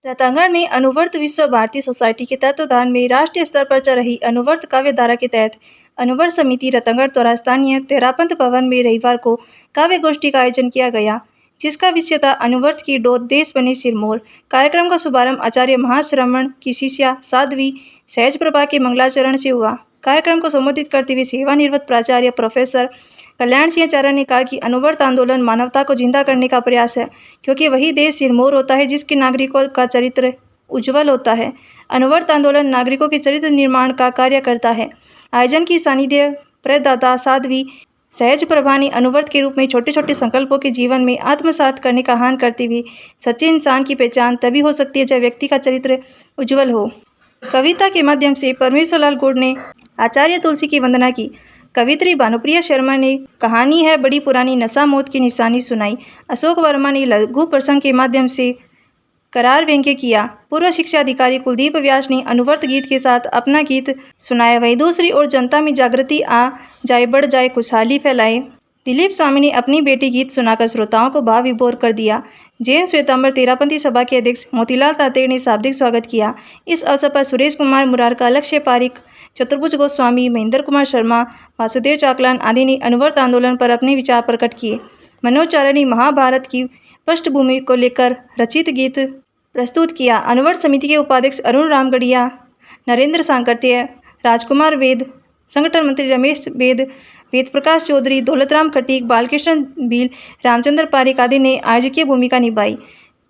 रतांगण में अनुवर्त विश्व भारती सोसाइटी के तत्वावधान में राष्ट्रीय स्तर पर चल रही अनुवर्त काव्य धारा के तहत अनुवर्त समिति रतांगण द्वारा स्थानीय तेरापंथ भवन में रविवार को काव्य गोष्ठी का आयोजन किया गया, जिसका विषय था अनुवर्त की डोर देश बने सिरमौर। कार्यक्रम का शुभारंभ आचार्य महाश्रमण की शिष्या साध्वी सहज प्रभा के मंगलाचरण से हुआ। कार्यक्रम को संबोधित करते हुए सेवानिवृत्त प्राचार्य प्रोफेसर कल्याण सिंह चारण ने कहा कि अनुवर्त आंदोलन मानवता को जिंदा करने का प्रयास है, क्योंकि वही देश सिरमौर होता है जिसके नागरिकों का चरित्र उज्जवल होता है। अनुवर्त आंदोलन नागरिकों के चरित्र निर्माण का कार्य करता है। आयोजन की सानिध्य प्रदाता साध्वी सहज प्रभा ने अनुवर्त के रूप में छोटे छोटे संकल्पों के जीवन में आत्मसात करने का आह्वान करते हुए सच्चे इंसान की पहचान तभी हो सकती है जब व्यक्ति का चरित्र उज्जवल हो। कविता के माध्यम से परमेश्वर लाल गुड़ ने आचार्य तुलसी की वंदना की। कवित्री भानुप्रिया शर्मा ने कहानी है बड़ी पुरानी नशा मौत की निशानी सुनाई। अशोक वर्मा ने लघु प्रसंग के माध्यम से करार व्यंग्य किया। पूर्व शिक्षा अधिकारी कुलदीप व्यास ने अनुवर्त गीत के साथ अपना गीत सुनाया। वहीं दूसरी ओर जनता में जागृति आ जाए, बढ़ जाए, खुशहाली फैलाए। दिलीप स्वामी ने अपनी बेटी गीत सुनाकर श्रोताओं को भाव विभोर कर दिया। जैन श्वेतांबर तेरापंथी सभा के अध्यक्ष मोतीलाल तातेड़ ने शाब्दिक स्वागत किया। इस अवसर पर सुरेश कुमार मुरारका, लक्ष्य पारिक, चतुर्भुज गोस्वामी, महेंद्र कुमार शर्मा, वासुदेव चाकलान आदि ने अनुवर्त आंदोलन पर अपने विचार प्रकट किए। मनोज चारण ने महाभारत की पृष्ठभूमि को लेकर रचित गीत प्रस्तुत किया। अनुवर्त समिति के उपाध्यक्ष अरुण रामगढ़िया, नरेंद्र सांकर्त्य, राजकुमार वेद, संगठन मंत्री रमेश वेद, वेद प्रकाश चौधरी, दौलतराम खटीक, बालकृष्ण बील, रामचंद्र पारिक आदि ने आयोजकीय भूमिका निभाई।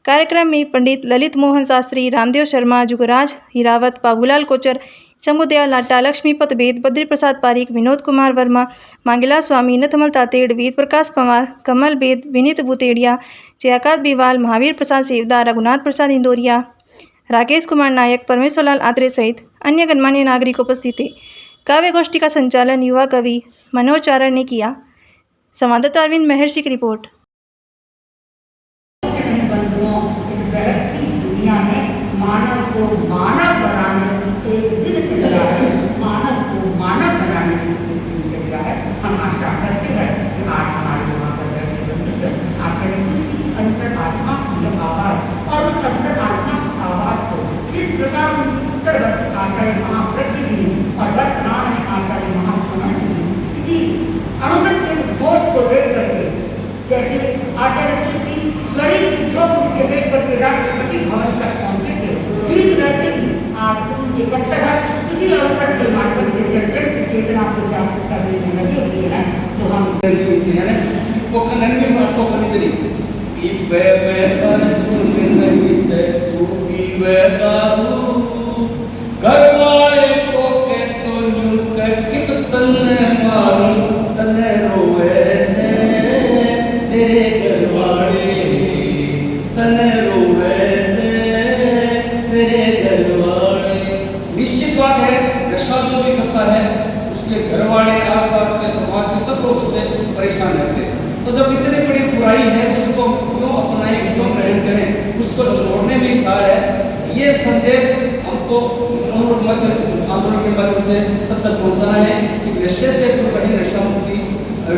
कार्यक्रम में पंडित ललित मोहन शास्त्री, रामदेव शर्मा, जुगराज हिरावत, बाबूलाल कोचर, समुदया लाटा, लक्ष्मीपत वेद, बद्री प्रसाद पारिक, विनोद कुमार वर्मा, मांगेला स्वामी, नथमल तातेड़, वेद प्रकाश पवार, कमल वेद, विनीत बुतेड़िया, जयाकांत बिवाल, महावीर प्रसाद सेवदार, रघुनाथ प्रसाद इंदौरिया, राकेश कुमार नायक, परमेश्वर लाल आत्रे सहित अन्य गणमान्य नागरिक उपस्थित थे। काव्य गोष्ठी का संचालन युवा कवि मनोज चारण ने किया। संवाददाता अरविंद महर्षि की रिपोर्ट। मानव को मानव बनाने एक दिन चल रहा है, मानव को मानव बनाने की दिन चल रहा है। हम आशा करते हैं कि आज हमारे वहाँ पर आचार्य तुलसी की अंतर आत्मा की आवाज और उस अंतर आत्मा की आवाज को जिस प्रकार उत्तरवर्ती आचार्य महाप्रज्ञ जी और वर्तमान में आचार्य महाश्रमण जी किसी अनुमत के घोष को देख करके, जैसे आचार्य तुलसी गरीब की झोपड़ी से लेकर करके राष्ट्रपति भवन तक पहुंचे थे, ठीक वैसे ही आज उनके कट्टर किसी अवसर के माध्यम से जन जन की चेतना को जागरूक करने में लगे हुए हैं। तो हम घरवाले को के तो यूं कर तन्ने मारूं तन्ने रोए से तेरे घरवाले तन्ने रोए से तेरे घरवाले। निश्चित बात है, नशा जो भी करता है उसके घरवाले, आसपास के समाज के सब लोग उससे परेशान रहते हैं। तो जब इतनी बड़ी बुराई है उसको क्यों अपनाएं, क्यों ग्रहण करें, उसको छोड़ने में ही सार है। ये संदेश हमको इस आंदोलन के माध्यम से सब तक पहुंचाना है कि नशे से दूर रहे, नशा मुक्ति के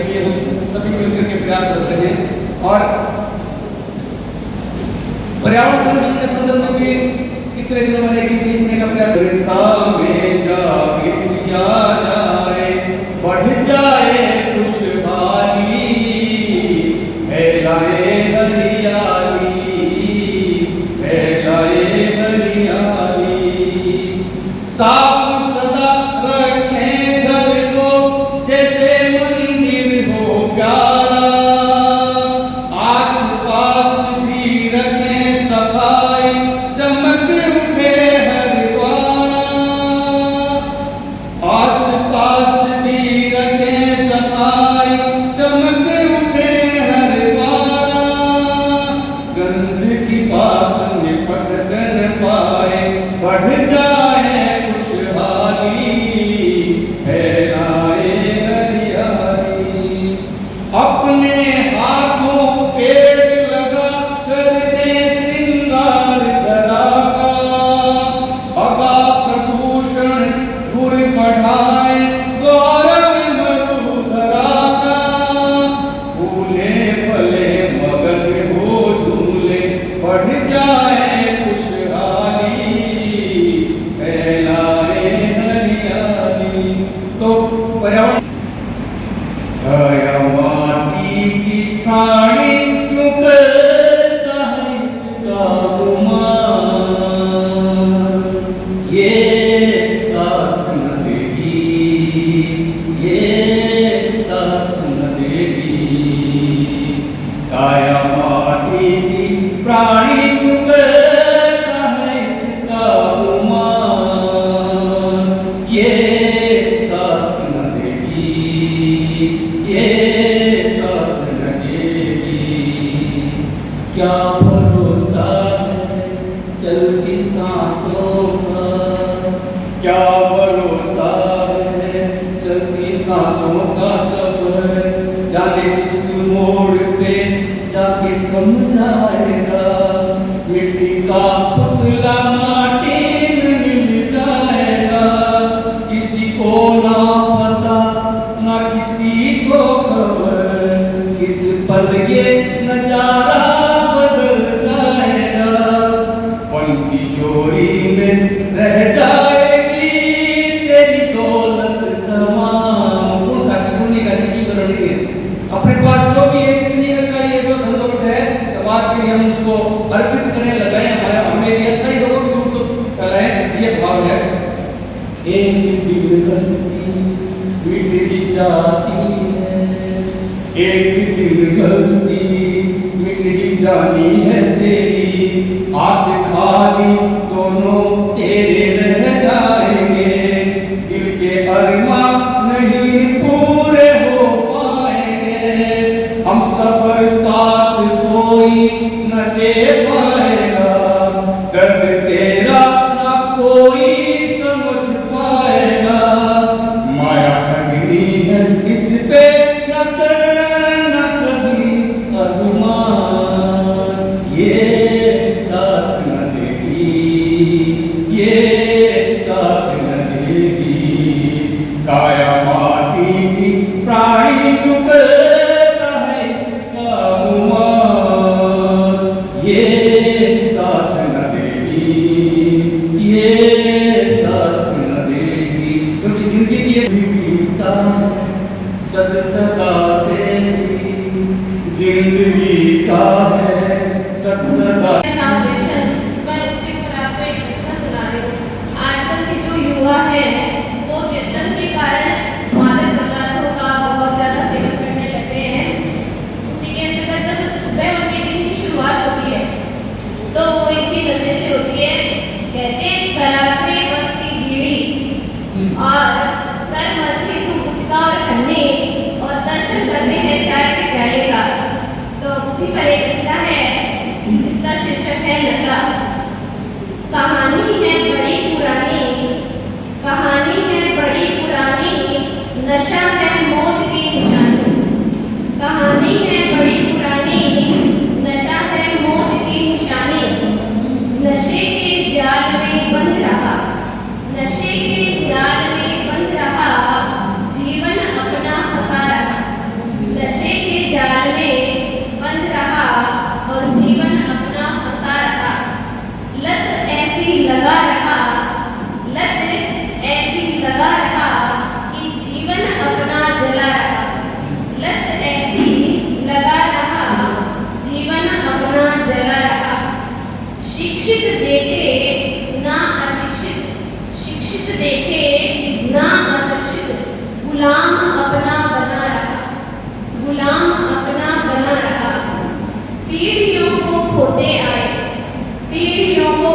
लिए हम सभी मिलकर के प्रयास करते हैं। और पर्यावरण संरक्षण के संदर्भ में भी पिछले दिनों मैंने गीत लिखने का प्रयास में जाए बढ़ जाए खुशहाली, फैलाए हरियाली, फैलाए हरियाली, साफ सदा रखें घर को जैसे मंदिर हो प्यारा, आस पास भी रखें सफाई, चमक उठे हर द्वारा, आस पास भी रखें सफाई, चमक उठे हर द्वारा, गंध की बास निपट न पाए, बढ़ जाए खुशहाली, फैलाए हरियाली। अपने हाथों पेड़ लगा कर दे श्रृंगार धरा का, भगा प्रदूषण दूर बढ़ाए गौरव मरुधरा का, फूले फले मगन हो झूले, बढ़ जाए क्या भरोसा है चलती सांसों का, क्या भरोसा है चलती सांसों का सफर, जाने किस मोड़ पे जाके थम जाएगा, मिट्टी का पुतला माटी में मिल जाएगा, किसी को ना पता ना किसी को खबर, किस पल ये नजारा बदल जाएगा, पल की जोड़ी में रह जाएगी तेरी दौलत तमाम। अपने पास जो भी है जितनी अच्छा ये जो धन दौलत है समाज के लिए हम उसको अर्पित करने लगाए, हमारा हमें भी अच्छा ही लोगों की दूर कराएं, ये भाव है। एक दिल हस्ती मिट जाती है, एक दिल हस्ती मिट जानी है तेरी, हाथ खाली दोनों तेरे रह जाएंगे, दिल के अरमां नहीं पूरे हो पाएंगे, हम सफर साथ कोई न दे पाएगा, दर्द तेरा न कोई समझ पाएगा, माया ठगनी है इस पे न करना कभी अभिमान, ये साथ न देगी, ये साथ न देगी, काया माटी की प्राणी क्यों करता है इसका गुमान, ये साथ न देगी, ये साथ न देगी, क्योंकि जिंदगी की एक बीता सच सदा से जिंदगी का है सच सदा। मैं उसके ऊपर आपको एक रचना सुना रही हूँ। आजकल के जो युवा है वो व्यसन के कारण मादक पदार्थों का बहुत ज़्यादा सेवन करने लगे हैं। उसी के अंतर्गत जब सुबह उनके दिन की शुरुआत होती है तो वो इसी नशे से होती है। कहते कराते बस्ती बीड़ी और कर मरते गुटखा और खन्ने और दर्शन करते हैं चाय के प्याले का। तो उसी पर एक रचना है जिसका शीर्षक है नशा। कहानी है बड़ी पुरानी, कहानी है बड़ी पुरानी, नशा है मौत की निशानी। कहानी है बड़ी पुरानी, नशा है मौत की निशानी। नशे के जाल में बंध रहा, नशे के जाल में बंध रहा, जीवन अपना फंसा रहा। नशे के जाल में बंध रहा और जीवन अपना फंसा रहा। लत ऐसी लगा रहा, लत ऐसी लगा रहा कि जीवन अपना जला रहा। लत ऐसी लगा रहा, जीवन अपना जला रहा। शिक्षित देखे ना अशिक्षित, शिक्षित देखे ना अशिक्षित, गुलाम अपना बना रहा, गुलाम अपना बना रहा। पीढ़ियों को खोते आए, पीढ़ियों को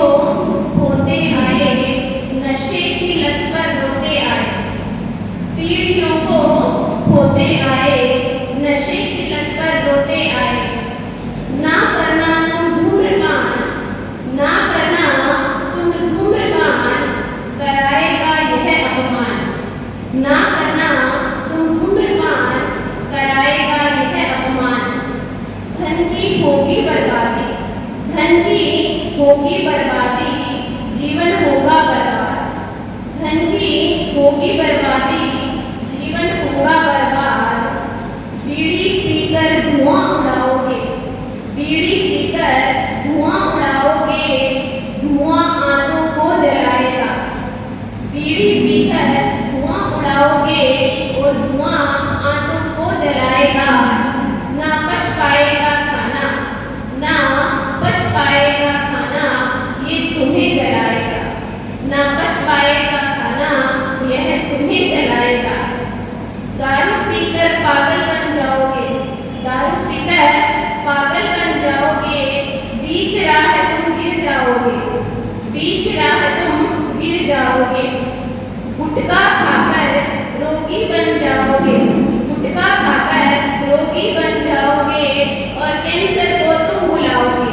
खोते आए, नशे की लत पर रोते आए। पीढ़ियों को खोते आए, नशे की लत पर रोते आए। ना करना तुम धूम्रपान, ना करना तुम धूम्रपान, कराएगा यह अपमान। ना करना तुम धूम्रपान, कराएगा यह अपमान। धन की होगी बर्बादी, धन की होगी बर्बादी, जीवन होगा बर्बाद। धन की होगी बर्बादी, जीवन होगा बर्बाद। बीड़ी पीकर धुआं उड़ाओगे, बीड़ी पीकर धुआं उड़ाओगे, धुआं आंखों को जलाएगा। बीड़ी पीकर धुआं उड़ाओगे और धुआं आंखों को जलाएगा। ना पच पाएगा खाना, ना पच पाएगा खाना, ये तुम्हें जलाएगा। ना पच पाएगा खाना, यह तुम्हें जलाएगा। दारू पीकर पागल बन जाओगे, दारू पीकर पागल बन जाओगे, बीच राह तुम गिर जाओगे, बीच राह तुम गिर जाओगे। गुटखा खाकर रोगी बन जाओगे, गुटखा खाकर रोगी बन जाओगे और कैंसर को तुम बुलाओगे।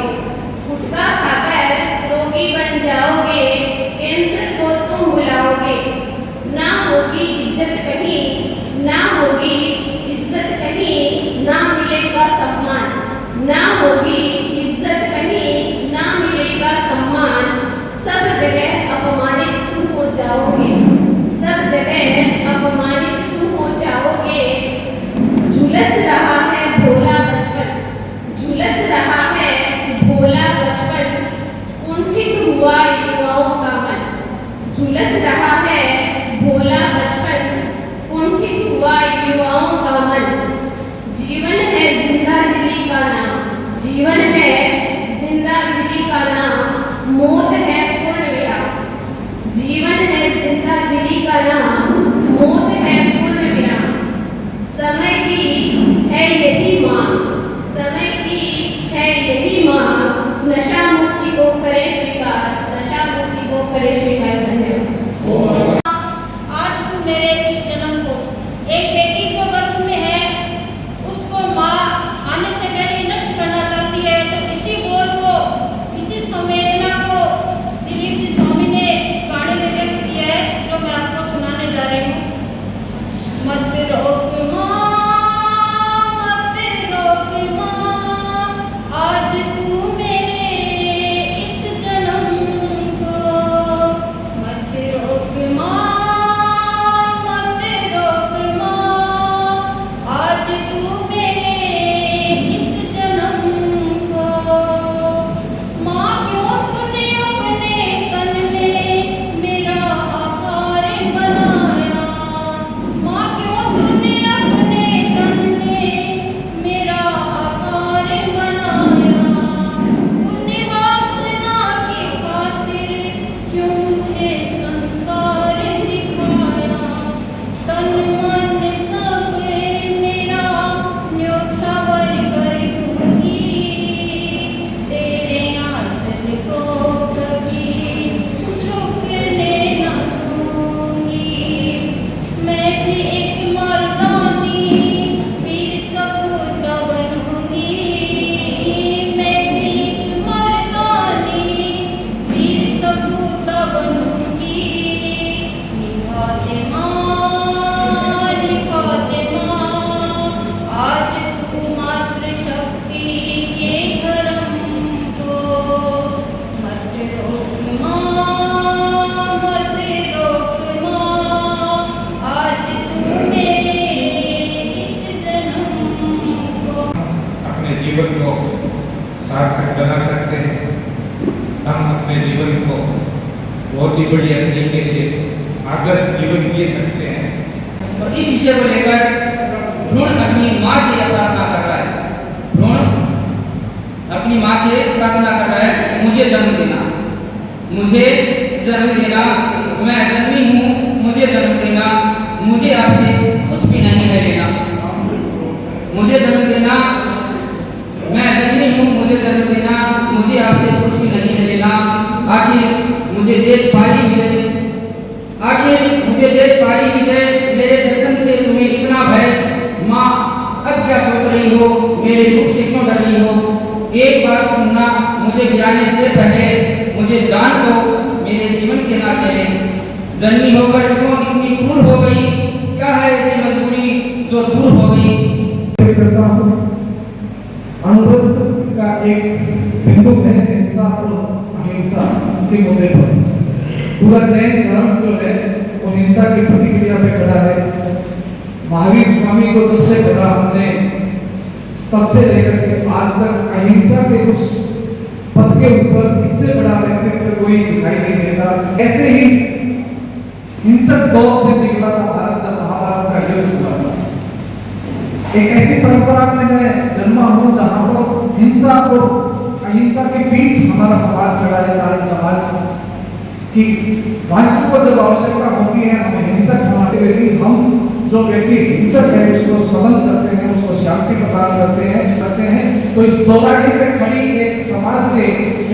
है जिंदगी का नाम, मौत है पूर्ण विराम। जीवन है जिंदगी का नाम, मौत है पूर्ण विराम। समय की है यही मांग, समय की है यही मांग, नशा मुक्ति को करे स्वीकार, नशा मुक्ति को करे स्वीकार। धन्यवाद। आज तू मेरे इस जन्म को, एक बेटी जो गर्भ में है उसको माँ आने से पहले नष्ट करना चाहती है, तो इसी बोल को, इसी संवेदना को दिलीप जी स्वामी ने इस गाने में व्यक्त किया है, जो मैं आपको सुनाने जा रही हूँ। मत रोक माँ, मत रोक माँ, आज तू मेरे इस जन्म को। मत रोक माँ, मत रोक माँ, आज तू मेरे इस जन्म को। माँ क्यों तूने अपने तन में मेरा आकार बनाया, माँ क्यों तूने अपने तन में मेरा आकार बनाया। तूने वासना की खातिर क्यों मुझे संसार दिखाया। तन मन सब मेरा न्योछावर कर दूंगी, तेरे आंचल को कभी झुकने न दूंगी। मैं भी एक मर्दानी वीर सपूता बनूंगी, मैं भी एक मर्दानी वीर सपूता बनूंगी। निभाते माँ, निभाते माँ, आज तू मातृशक्ति के धर्म को। मत रोक माँ, मत रोक माँ, आज तू मेरे इस जन्म को। अपने जीवन को सार्थक बना सकते हैं। हम अपने जीवन को बहुत ही बढ़िया तरीके से आदर्श जीवन जी सकते हैं। और इस विषय को लेकर भ्रूण अपनी माँ से प्रार्थना कर रहा है। भ्रूण अपनी माँ से प्रार्थना कर रहा है, मुझे जन्म देना, मुझे जन्म देना, मैं जन्मी हूँ, मुझे जन्म देना, मुझे आपसे कुछ भी नहीं है लेना। मुझे जन्म देना, मैं जन्मी हूँ, मुझे जन्म देना, मुझे आपसे कुछ भी नहीं है लेना। आखिर मुझे देख पाई विजय, आखिर मुझे देख पाई विजय, मेरे दर्शन से तुम्हें इतना भय। माँ अब क्या सोच रही हो, मेरे रूप से क्यों डर रही हो। एक बार सुनना, मुझे गिराने से पहले मुझे जान दो, मेरे जीवन से ना खेले। जन्मी होकर क्यों इतनी क्रूर हो गई, क्या है ऐसी मजबूरी जो दूर हो गई। करता हूँ अनुरोध का एक बिंदु है हिंसा और अहिंसा के मुद्दे पर। पूरा जैन धर्म जो है वो हिंसा की प्रतिक्रिया पे खड़ा है। महावीर स्वामी को जब से पढ़ा हमने तब से लेकर के आज तक अहिंसा के उस पथ के ऊपर इससे बड़ा व्यक्तित्व कोई दिखाई नहीं देता। ऐसे ही हिंसक दौर से निकला था भारत जब महाभारत का युद्ध हुआ था। एक ऐसी परंपरा में मैं जन्मा हूँ जहाँ पर हिंसा और अहिंसा के बीच हमारा समाज खड़ा है। चारण समाज कि राष्ट्र को जब आवश्यकता होती है हमें हिंसक होना, यदि हम जो व्यक्ति हिंसक है उसको समन करते हैं, उसको शांति प्रदान करते हैं तो इस दोराहे पे खड़ी एक समाज के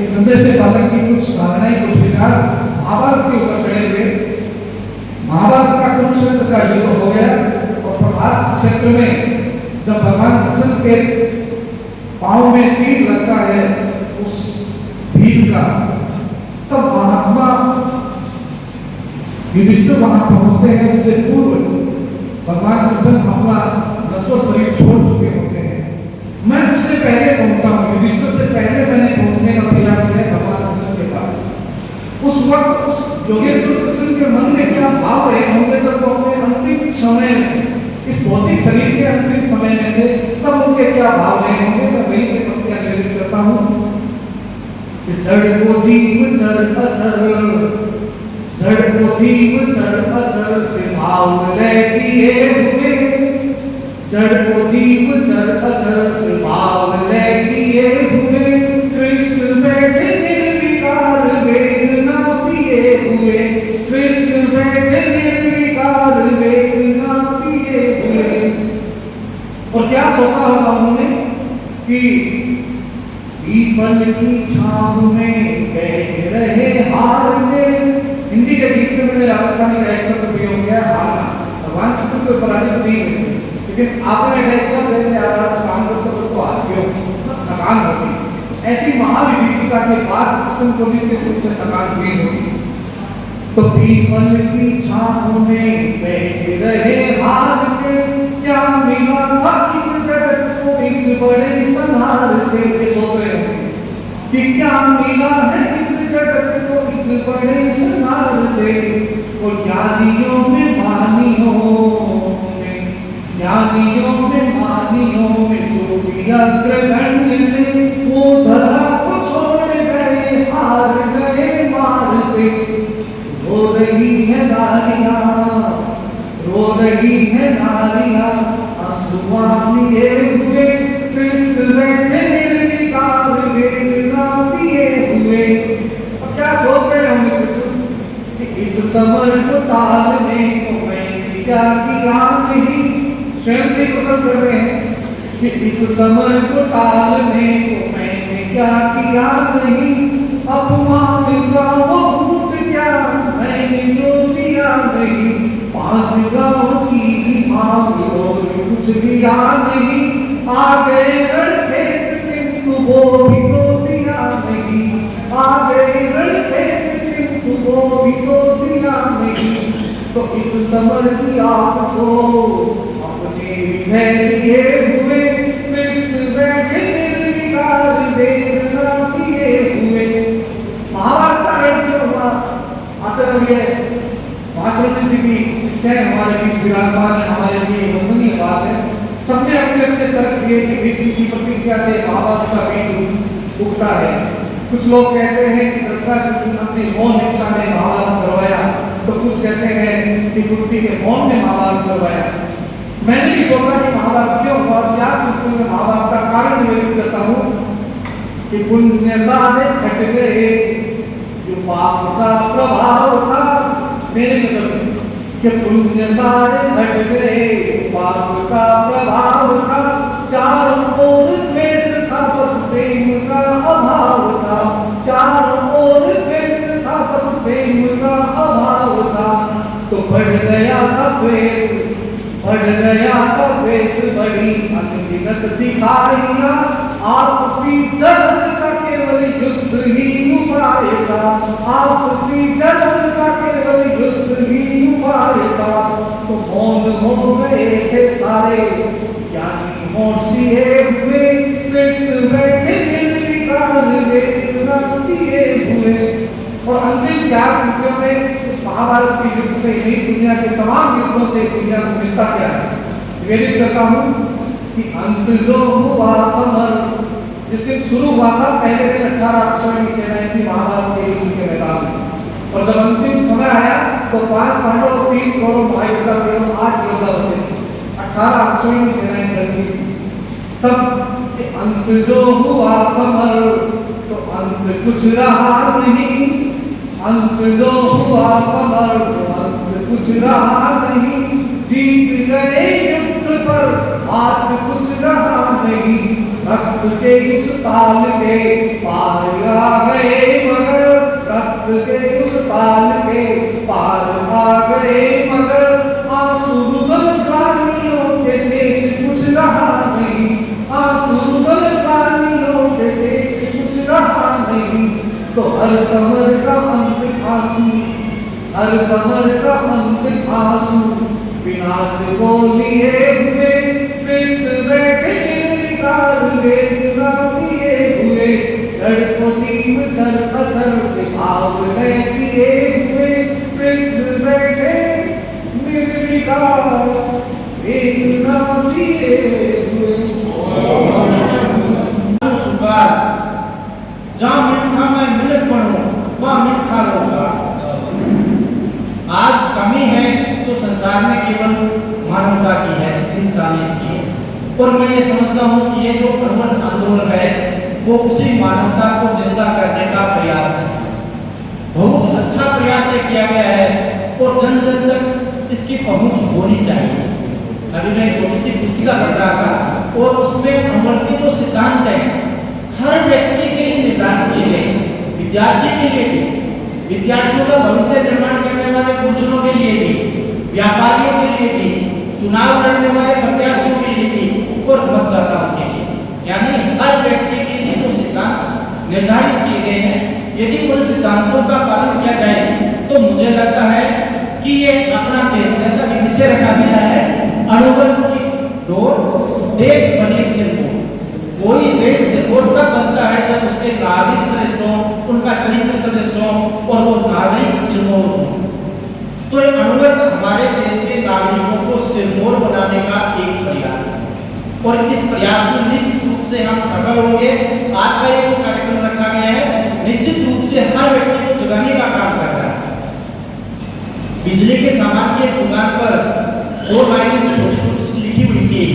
कंधे से बालक की कुछ धारणाएं, कुछ विचार महाभारत के ऊपर खड़े हुए। महाभारत का कुरुक्षेत्र का युद्ध हो गया और प्रभास क्षेत्र में जब भगवान कृष्ण के पांव में तीर लगता है उस भील का, तब महात्मा युधिष्ठिर वहां पहुंचते हैं। उससे पूर्व भगवान कृष्ण अपना नश्वर शरीर छोड़ चुके होते हैं। मैं उससे पहले पहुंचा हूँ, युधिष्ठिर से पहले मैंने पहुंचने का प्रयास किया भगवान कृष्ण के पास। उस वक्त उस योगेश्वर कृष्ण के मन में क्या भाव रहे होंगे जब वो अपने अंतिम समय में, इस भौतिक शरीर के अंतिम समय में थे, तब उनके क्या भाव रहे होंगे। मैं वहीं से पंक्तियां निवेदित करता हूँ। जड़ को जीव जड़ अचर, जड़ को जीव जड़ अचर से भाव लय किए हुए, जड़ को जीव जड़ अजर से बावले किए हुए, कृष्ण बैठे निर्विकार वेदना पिए हुए, कृष्ण बैठे निर्विकार वेदना पिए हुए। और क्या सोचा होगा उन्होंने कि पीपल की छांव में बैठ रहे हार में। हिंदी के गीत में मैंने राजस्थानी का एक शब्द प्रयोग किया है, हारना। भगवान कृष्ण को पराजित नहीं होते, लेकिन आपने एक शब्द लेके आ रहा था काम करते तो हार गए, थकान होगी। ऐसी महाविभीषिका के बाद कृष्ण को भी निश्चित रूप से थकान हुई होगी। तो पीपल की छांव में बैठ रहे हार में, क्या मिला था इस जगत को इस बड़े संहार से। ये सोच रहे होंगे कि क्या मिला है इस जगत को इस बड़े संहार से। और ज्ञानियों में मानियों में जो भी अग्रगण्य थे, वो धरा को छोड़ गए, हार गए मार से। रो रही है नारियां अश्रुआ लिए हुए, कृष्ण बैठे निर्विकार वेदना पिए हुए। अब क्या सोच रहे होंगे कृष्ण कि इस समर को टालने को मैंने क्या किया नहीं। स्वयं से पसंद कर रहे हैं कि इस समर को टालने को मैंने क्या किया नहीं। अपमान का वो घूट क्या मैंने जो दिया नहीं। 5 गांव की मांग और कुछ दिया नहीं। आ गए रणखेत किंतु वो भी तो दिया नहीं। आ गए रणखेत किंतु वो भी तो दिया नहीं। तो इस समर की आग को अपने विधय लिए हुए, कृष्ण बैठे निर्विकार वेदना पिए हुए। महाभारत का रण क्यों हुआ? आचार्य महाचरण जी की शिष्य हमारे बीच विराजमान है, हमारे लिए वंदनीय बात है। सबने अपने अपने तर्क दिए कि विष्णु की प्रतिज्ञा से महाभारत का बीज उगता है। कुछ लोग कहते हैं कि धृतराष्ट्र की अपनी मौन इच्छा ने महाभारत करवाया, तो कुछ कहते हैं कि कुंती के मौन ने महाभारत करवाया। मैंने भी सोचा कि महाभारत क्यों हुआ, 4 पंक्तियों में महाभारत का कारण निवेदित करता हूँ कि पुण्य सारे घट गए, जो पाप का प्रभाव था मेरे नजर में, कि पुण्य सारे घट गए, पाप का प्रभाव था। चारों ओर द्वेष था, बस प्रेम का अभाव था। चारों ओर द्वेष था, बस प्रेम का अभाव था। तो बढ़ गया था द्वेष, बड़ी अनगिनत दिखाइया। आपसी जलन का केवल युद्ध ही उपाय था। आपसी जलन का केवल युद्ध ही उपाय था। तो मौन हो गए थे सारे ज्ञानी, होठ सिए हुए, कृष्ण बैठे निर्विकार वेदना पिए हुए। और अंतिम 4 पंक्तियों में इस महाभारत के युद्ध से ही दुनिया के तमाम युद्धों से दुनिया को मिलता क्या है निवेदित करता हूँ कि अंत जो हुआ समर, जिस दिन शुरू हुआ था पहले दिन 18 अक्षौहिणी सेनाएं थी महाभारत के युद्ध के मैदान में। और जब अंतिम समय आया तो 5 पांडव और 3 कौरव महायोद्धा केवल 8 योद्धा बचे थे। 18 अक्षौहिणी सेनाएं चलती थी। तब अंत जो हुआ समर, तो अंत कुछ रहा नहीं। अंत जो हुआ समर, तो अंत कुछ रहा नहीं। जीत गए युद्ध पर हाथ कुछ रहा नहीं। रक्त के उस ताल के पार आ गए मगर, रक्त के उस ताल के पार आ गए मगर। आंसू रुदल ग्लानियों के शेष कुछ रहा नहीं। आंसू रुदल ग्लानियों के शेष कुछ रहा नहीं। तो हर समर का अंत आंसू, हर समर का अंत आंसू, विनाश को लिए हुए, कृष्ण बैठे निर्विकार वेदना पिए हुए। जड़ को जीव जड़ अचर से भाव ले किए हुए, कृष्ण बैठे निर्विकार वेदना पिए हुए। जहाँ मिठा मैं मिलत बनूं, वहाँ मिठा होगा। आज कमी है तो संसार में केवल मानवता की है, इंसानियत की है। और मैं ये समझता हूँ कि ये जो अणुवर्त आंदोलन है वो उसी मानवता को जिंदा करने का प्रयास है। बहुत अच्छा प्रयास ये किया गया है और जन जन तक इसकी पहुंच होनी चाहिए। अभी मैं छोटी सी पुस्तिका पढ़ रहा था और उसमें अणुवर्त के जो सिद्धांत है हर व्यक्ति के लिए निर्धारित किए गए, विद्यार्थी के लिए भी, विद्यार्थियों का भविष्य निर्माण करने वाले गुरुजनों के लिए भी, व्यापारियों के लिए भी, चुनाव लड़ने वाले प्रत्याशियों के लिए भी और मतदाताओं के लिए, यानी हर व्यक्ति के लिए वो सिद्धांत निर्धारित किए गए हैं। यदि उन सिद्धांतों का पालन किया जाए तो मुझे लगता है कि ये अपना देश, जैसा कि विषय रखा गया है अणुवर्त की डोर देश बने सिरमौर। कोई देश सिरमौर तब बनता है जब उसके नागरिक श्रेष्ठ हों, उनका चरित्र श्रेष्ठ हो और वो नागरिक सिरमौर हों। तो ये अणुवर्त हमारे देश के नागरिकों को सिरमौर बनाने का एक प्रयास है और इस प्रयास में निश्चित रूप से हम सफल होंगे। आज का ये जो कार्यक्रम रखा गया है निश्चित रूप से हर व्यक्ति को जगाने का काम कर रहा है। बिजली के सामान की दुकान पर 2 लाइनें छोटी छोटी लिखी हुई थी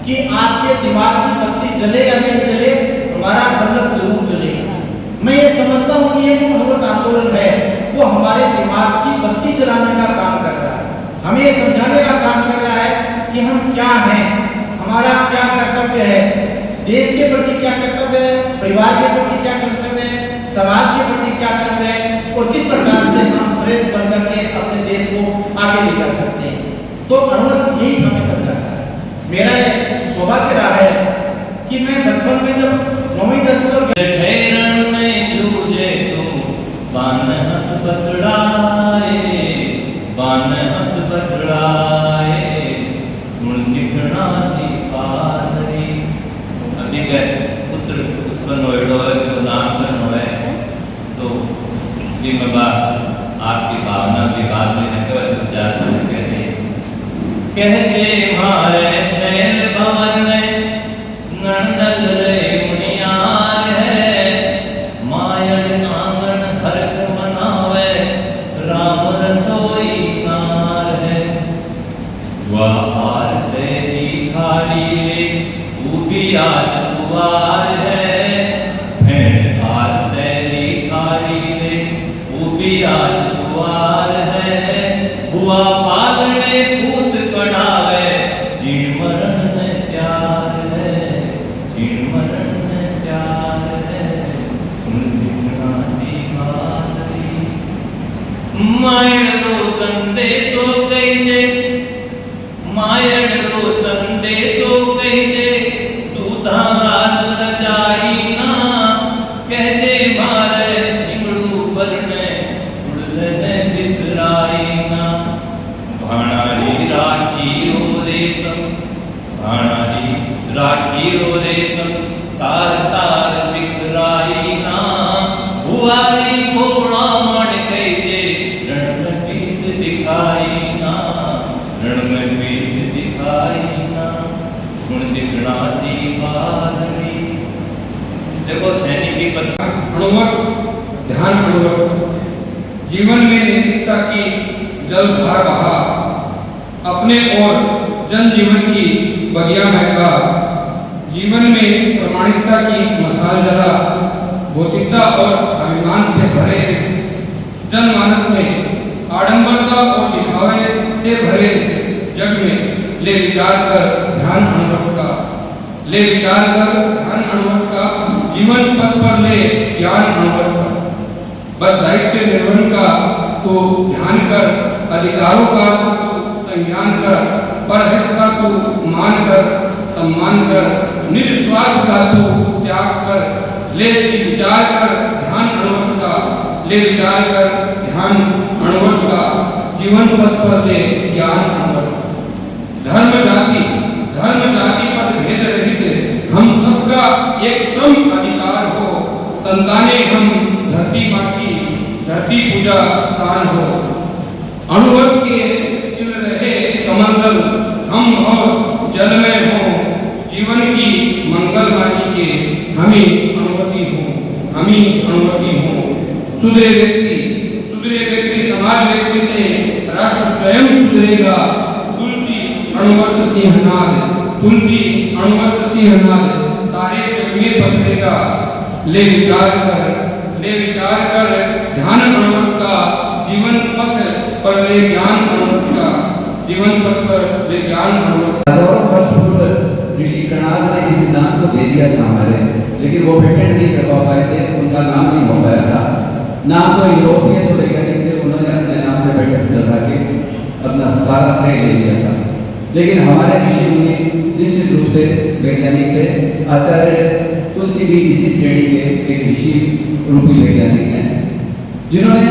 कि आपके दिमाग की बत्ती जले या नहीं जले, हमारा बल्ब जरूर जलेगा। मैं ये समझता हूँ कि ये जो अणुवर्त आंदोलन है वो हमारे दिमाग की बत्ती जलाने का काम कर रहा है, हमें ये समझाने का काम कर रहा है कि हम क्या हैं, हमारा क्या कर्तव्य है, देश के प्रति क्या कर्तव्य है, परिवार के प्रति क्या कर्तव्य है, समाज के प्रति क्या कर्तव्य है और किस प्रकार से हम श्रेष्ठ बनकर के अपने देश को आगे ले जा सकते हैं। तो अणुवर्त यही हमें समझाता है। मेरा ये सौभाग्य रहा है कि मैं बचपन में जब 9वीं 10वीं रण में जूझे तू बान हंस पकड़ाए, बान हंस पकड़ाए, सुन दिखना दी पारी। अधिक पुत्र उत्पन्न होएडो है तो नामकरण होए तो ये बाबा आपकी भावना की बात में केवल विचार कहते मारे छैल भवन नंदल रे मुनियार है, मायन आंगन हरक मनावे राम रसोई नार है। वह आर तेरी खाली ले ऊबी आज दुआर है, भेंट आर तेरी खाली ले ऊबी आज दुआर है। हुआ पालने पूत पढ़ावे जीण मरण में प्यार है, जीण मरण में प्यार है, सुन दिखना दी मारी। मायण रो संदेशो कहिजे, मायण रो संदेशो कहिजे, दूधा लाद न जाई ना, कहजे मारे निमड़ू बरने छुड़लने बिसराई ना। भाणारी राखी रो रेशम, भाणारी राखी रो रेशम, तार तार बिखराई ना। हुआरी भोला मण कहिजे रण में पीत दिखाई ना, रण में पीत दिखाई ना, सुन दिखना दी बादरी। देखो सैनिक की अणुवर्त, ध्यान अणुवर्त जीवन में नैतिकता की जलधार बहा, अपने और जन जीवन की बगिया महका, जीवन में प्रामाणिकता की मसाल जला, भौतिकता और अभिमान से भरे इस जनमानस में, आडंबरता और दिखावे से भरे इस जग में ले विचार कर ध्यान अणुवर्त का, ले विचार कर ध्यान अणुवर्त का, जीवन पथ पर ले ज्ञान अणुवर्त का। बस दायित्व निर्वहन का तो ध्यान कर, अधिकारों का तो संज्ञान कर, परहित का तो मान कर, सम्मान कर, निज स्वार्थ का तो त्याग कर, ले विचार कर ध्यान अणुवर्त का, ले विचार कर ध्यान अणुवर्त का, जीवन पथ पर ले ज्ञान अणुवर्त। धर्म जाति पर भेद रहित हम सबका एक सम अधिकार हो, संताने हम धरती माँ की, धरती पूजा स्थान हो। अणुवर्त के खिल रहे कमंडल हम और जल में हो, जीवन की मंगल माटी के हमें अणुवर्ती हो, हमें अणुवर्ती हो। सुधरे व्यक्ति समाज व्यक्ति से राष्ट्र स्वयं सुधरेगा। तुलसी अणुवर्त सिंहनाद, तुलसी अणुवत सिंहनाद सारे जग में पसरेगा। ले विचार कर ध्यान अणुवत का जीवन पथ पर ले ज्ञान अणुवत का जीवन पथ पर ले ज्ञान अणुवत। हजारों वर्ष पूर्व ऋषि कणाद ने इस सिद्धांत को दे दिया था हमारे, लेकिन वो पेटेंट नहीं कर पाए थे, उनका नाम नहीं हो पाया था। नाम तो यूरोपीय जो वैज्ञानिक थे उन्होंने अपने नाम से पेटेंट लगा के अपना सारा श्रेय ले लिया था, लेकिन हमारे ऋषि मुनि निश्चित रूप से वैज्ञानिक थे। आचार्य तुलसी भी इसी श्रेणी के एक ऋषि रूपी वैज्ञानिक हैं, जिन्होंने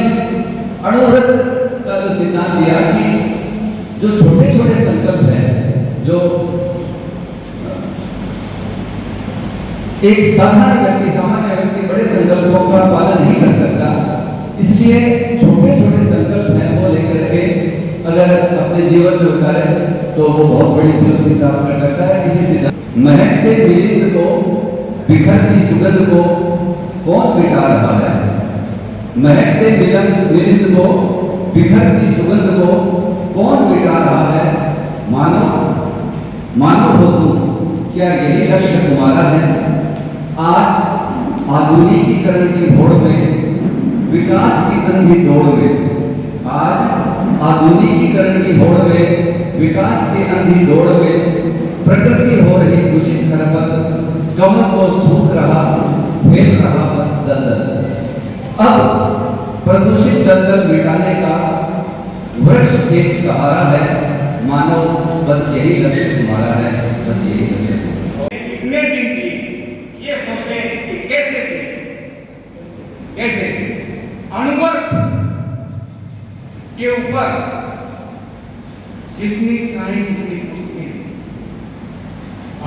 अणुव्रत का जो सिद्धांत दिया कि जो छोटे छोटे संकल्प हैं, जो एक साधारण व्यक्ति सामान्य व्यक्ति बड़े संकल्पों का पालन नहीं कर सकता, इसलिए छोटे छोटे संकल्प हैं वो लेकर के अगर अपने जीवन में उतारे तो वो बहुत बड़ी उपलब्धि प्राप्त कर सकता है। इसी सिद्धांत महकते मिलिंद को बिखरती सुगंध को कौन मिटा रहा है? महकते मिलिंद को बिखरती सुगंध को कौन मिटा रहा है? मानव हो तुम, क्या यही लक्ष्य तुम्हारा है? आज आधुनिकीकरण की होड़ में, विकास की अंधी दौड़ में, आज आधुनिकीकरण की होड़ में, विकास की अंधी दौड़ में प्रकृति हो रही दूषित खरपत कमल को सूख रहा, फेल रहा बस दलदल। अब प्रदूषित दलदल मिटाने का वृक्ष एक सहारा है, मानव बस यही लक्ष्य तुम्हारा है, बस यही लक्ष्य। कितने दिन थी ये सोचे कि कैसे थे, कैसे अणुवर्त के ऊपर जितनी चाहे जितनी पुस्तकें,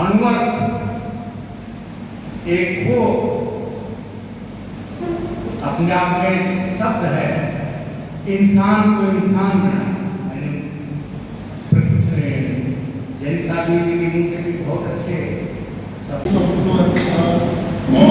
अणुवर्त एक वो अपने आप में शब्द है, इंसान को इंसान बनाए। जैन साहब जी के मुंह से भी बहुत अच्छे सबको अच्छा मौन